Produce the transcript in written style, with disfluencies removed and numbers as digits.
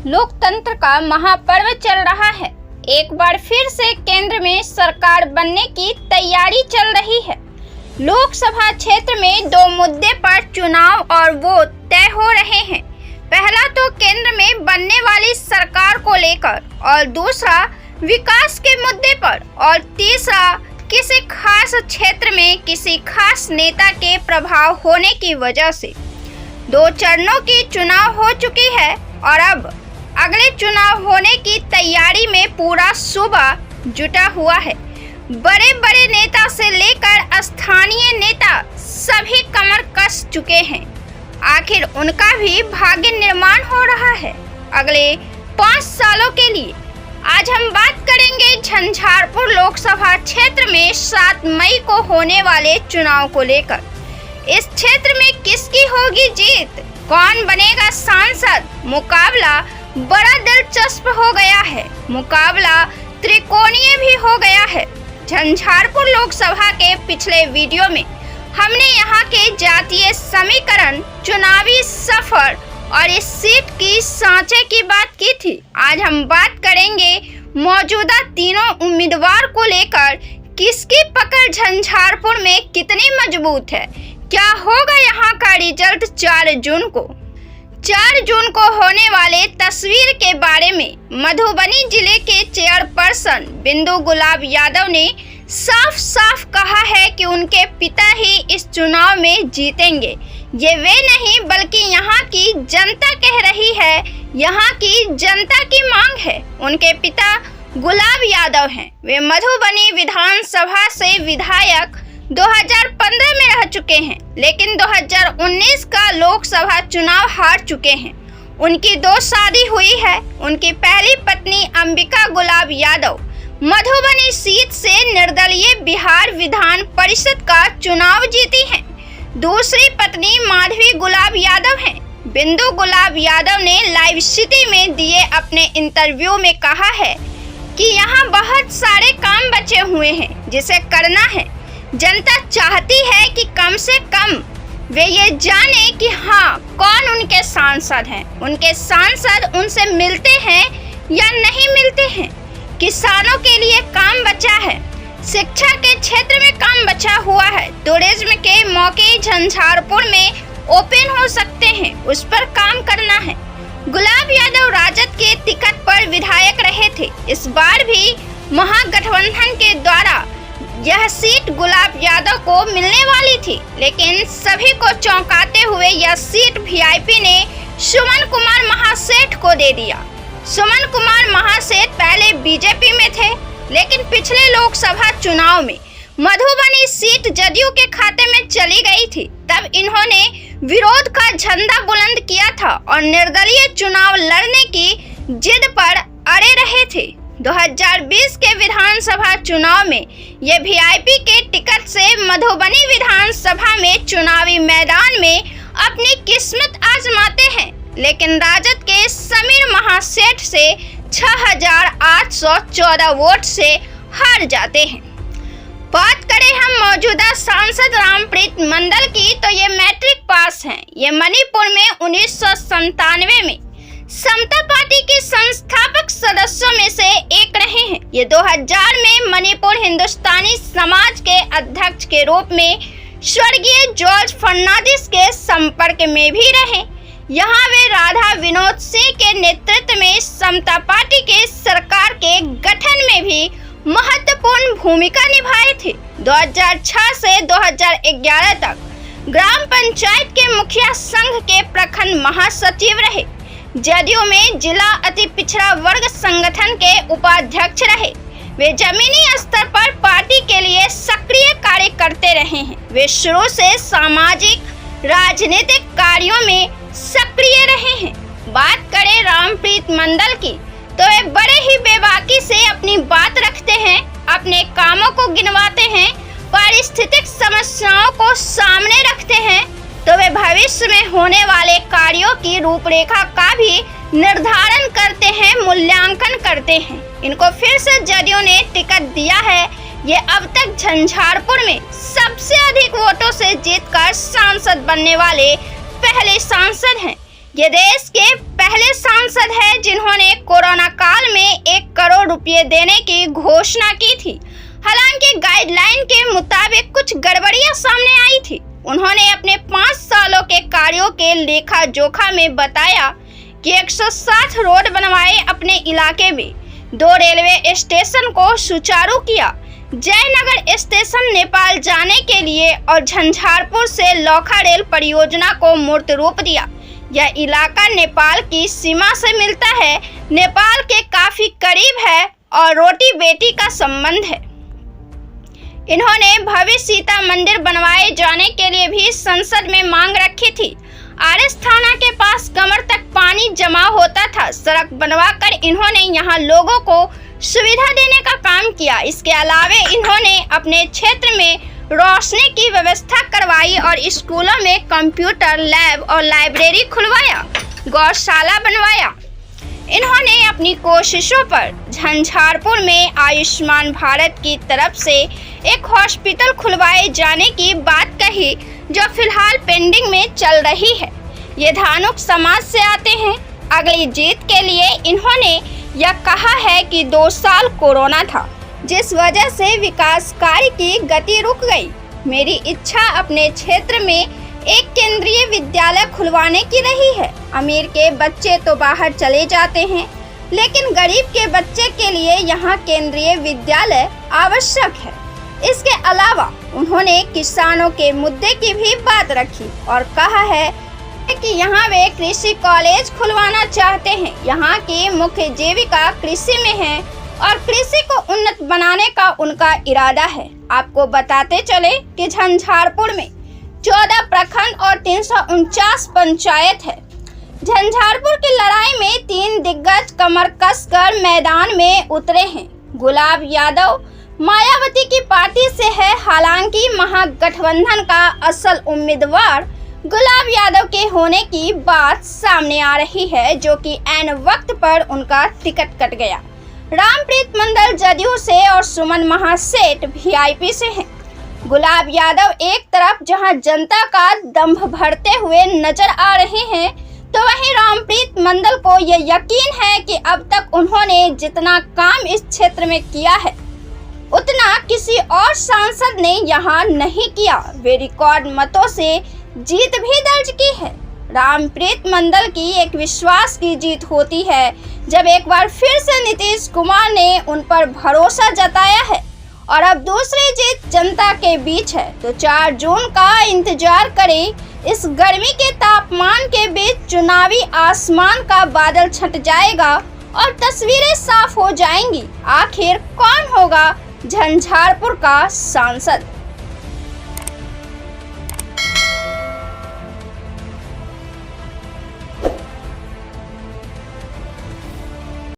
लोकतंत्र का महापर्व चल रहा है। एक बार फिर से केंद्र में सरकार बनने की तैयारी चल रही है। लोकसभा क्षेत्र में दो मुद्दे पर चुनाव और वोट तय हो रहे हैं। पहला तो केंद्र में बनने वाली सरकार को लेकर और दूसरा विकास के मुद्दे पर और तीसरा किसी खास क्षेत्र में किसी खास नेता के प्रभाव होने की वजह से। दो चरणों की चुनाव हो चुकी है और अब अगले चुनाव होने की तैयारी में पूरा सूबा जुटा हुआ है। बड़े बड़े नेता से लेकर स्थानीय नेता सभी कमर कस चुके हैं। आखिर उनका भी भाग्य निर्माण हो रहा है अगले 5 सालों के लिए। आज हम बात करेंगे झंझारपुर लोकसभा क्षेत्र में 7 मई को होने वाले चुनाव को लेकर। इस क्षेत्र में किसकी होगी जीत, कौन बनेगा सांसद, मुकाबला बड़ा दिलचस्प हो गया है। मुकाबला त्रिकोणीय भी हो गया है। झंझारपुर लोकसभा के पिछले वीडियो में हमने यहाँ के जातीय समीकरण, चुनावी सफर और इस सीट की सांचे की बात की थी। आज हम बात करेंगे मौजूदा तीनों उम्मीदवार को लेकर किसकी पकड़ झंझारपुर में कितनी मजबूत है, क्या होगा यहाँ का रिजल्ट 4 जून को। 4 जून को होने वाले तस्वीर के बारे में मधुबनी जिले के चेयरपर्सन बिंदु गुलाब यादव ने साफ साफ कहा है कि उनके पिता ही इस चुनाव में जीतेंगे। ये वे नहीं बल्कि यहाँ की जनता कह रही है, यहाँ की जनता की मांग है। उनके पिता गुलाब यादव हैं। वे मधुबनी विधानसभा से विधायक 2015 में रह चुके हैं, लेकिन 2019 का लोकसभा चुनाव हार चुके हैं। उनकी 2 शादी हुई है। उनकी पहली पत्नी अंबिका गुलाब यादव मधुबनी सीट से निर्दलीय बिहार विधान परिषद का चुनाव जीती हैं। दूसरी पत्नी माधवी गुलाब यादव हैं। बिंदु गुलाब यादव ने लाइव सिटी में दिए अपने इंटरव्यू में कहा है कि यहाँ बहुत सारे काम बचे हुए हैं जिसे करना है। जनता चाहती है कि कम से कम वे ये जाने कि हाँ, कौन उनके सांसद हैं। उनके सांसद उनसे मिलते हैं या नहीं मिलते हैं। किसानों के लिए काम बचा है। शिक्षा के क्षेत्र में काम बचा हुआ है। टूरिज्म के मौके झंझारपुर में ओपन हो सकते हैं, उस पर काम करना है। गुलाब यादव राजद के टिकट पर विधायक रहे थे। इस बार भी महागठबंधन के द्वारा यह सीट गुलाब यादव को मिलने वाली थी, लेकिन सभी को चौंकाते हुए यह सीट वीआईपी ने सुमन कुमार महासेठ को दे दिया। सुमन कुमार महासेठ पहले बीजेपी में थे, लेकिन पिछले लोकसभा चुनाव में मधुबनी सीट जदयू के खाते में चली गई थी। तब इन्होंने विरोध का झंडा बुलंद किया था और निर्दलीय चुनाव लड़ने की जिद पर अड़े रहे थे। 2020 के विधानसभा चुनाव में ये वीआईपी के टिकट से मधुबनी विधानसभा में चुनावी मैदान में अपनी किस्मत आजमाते हैं, लेकिन राजद के समीर महासेठ से 6814 वोट से हार जाते हैं। बात करें हम मौजूदा सांसद रामप्रीत मंडल की, तो ये मैट्रिक पास हैं। ये मणिपुर में 1997 में समता पार्टी के संस्थापक सदस्यों में से एक रहे हैं। ये 2000 में मणिपुर हिंदुस्तानी समाज के अध्यक्ष के रूप में स्वर्गीय जॉर्ज फर्नांडिस के संपर्क में भी रहे। यहाँ वे राधा विनोद सिंह के नेतृत्व में समता पार्टी के सरकार के गठन में भी महत्वपूर्ण भूमिका निभाए थे। 2006 से 2011 तक ग्राम पंचायत के मुखिया संघ के प्रखंड महासचिव रहे। जदयू में जिला अति पिछड़ा वर्ग संगठन के उपाध्यक्ष रहे। वे जमीनी स्तर पर पार्टी के लिए सक्रिय कार्य करते रहे हैं। वे शुरू से सामाजिक राजनीतिक कार्यों में सक्रिय रहे हैं। बात करें रामप्रीत मंडल की, तो वे बड़े ही बेबाकी से अपनी बात रखते हैं, अपने कामों को गिनवाते हैं, पारिस्थितिक समस्याओं को सामने रखते हैं, तो वे भविष्य में होने वाले कार्यों की रूपरेखा का भी निर्धारण करते हैं, मूल्यांकन करते हैं। इनको फिर से जदयू ने टिकट दिया है। ये अब तक झंझारपुर में सबसे अधिक वोटों से जीतकर सांसद बनने वाले पहले सांसद हैं। ये देश के पहले सांसद हैं जिन्होंने कोरोना काल में 1 करोड़ रुपए देने की घोषणा की थी। हालांकि गाइडलाइन के मुताबिक कुछ गड़बड़ियां सामने आई थी। उन्होंने अपने 5 सालों के कार्यों के लेखा जोखा में बताया कि 160 रोड बनवाए अपने इलाके में, 2 रेलवे स्टेशन को सुचारू किया, जयनगर स्टेशन नेपाल जाने के लिए और झंझारपुर से लौखा रेल परियोजना को मूर्त रूप दिया। यह इलाका नेपाल की सीमा से मिलता है, नेपाल के काफी करीब है और रोटी बेटी का संबंध है। इन्होंने भव्य सीता मंदिर बनवाए जाने के लिए भी संसद में मांग रखी थी। आरएस थाना के पास कमर तक पानी जमा होता था। सड़क बनवाकर इन्होंने यहाँ लोगों को सुविधा देने का काम किया। इसके अलावा इन्होंने अपने क्षेत्र में रोशनी की व्यवस्था करवाई और स्कूलों में कंप्यूटर लैब और लाइब्रेरी खुलवाया, गौशाला बनवाया। इन्होंने अपनी कोशिशों पर झंझारपुर में आयुष्मान भारत की तरफ से एक हॉस्पिटल खुलवाए जाने की बात कही, जो फिलहाल पेंडिंग में चल रही है। ये धानुक समाज से आते हैं। अगली जीत के लिए इन्होंने यह कहा है कि 2 साल कोरोना था, जिस वजह से विकास कार्य की गति रुक गई। मेरी इच्छा अपने क्षेत्र में एक केंद्रीय विद्यालय खुलवाने की रही है। अमीर के बच्चे तो बाहर चले जाते हैं, लेकिन गरीब के बच्चे के लिए यहाँ केंद्रीय विद्यालय आवश्यक है। इसके अलावा उन्होंने किसानों के मुद्दे की भी बात रखी और कहा है कि यहाँ वे कृषि कॉलेज खुलवाना चाहते हैं। यहाँ की मुख्य जीविका कृषि में है और कृषि को उन्नत बनाने का उनका इरादा है। आपको बताते चले कि झंझारपुर में 14 प्रखंड और 349 पंचायत है। झंझारपुर की लड़ाई में 3 दिग्गज कमर कसकर मैदान में उतरे हैं। गुलाब यादव मायावती की पार्टी से है। हालांकि महागठबंधन का असल उम्मीदवार गुलाब यादव के होने की बात सामने आ रही है, जो कि ऐन वक्त पर उनका टिकट कट गया। रामप्रीत मंडल जदयू से और सुमन महासेठ वीआईपी से हैं। गुलाब यादव एक तरफ जहां जनता का दंभ भरते हुए नजर आ रहे हैं, तो वहीं रामप्रीत मंडल को यह यकीन है कि अब तक उन्होंने जितना काम इस क्षेत्र में किया है, उतना किसी और सांसद ने यहाँ नहीं किया। वे रिकॉर्ड मतों से जीत भी दर्ज की है। रामप्रीत मंडल की एक विश्वास की जीत होती है, जब एक बार फिर से नीतीश कुमार ने उन पर भरोसा जताया है और अब दूसरी जीत जनता के बीच है। तो 4 जून का इंतजार करें। इस गर्मी के तापमान के बीच चुनावी आसमान का बादल छट जाएगा और तस्वीरें साफ हो जाएंगी। आखिर कौन होगा झंझारपुर का सांसद।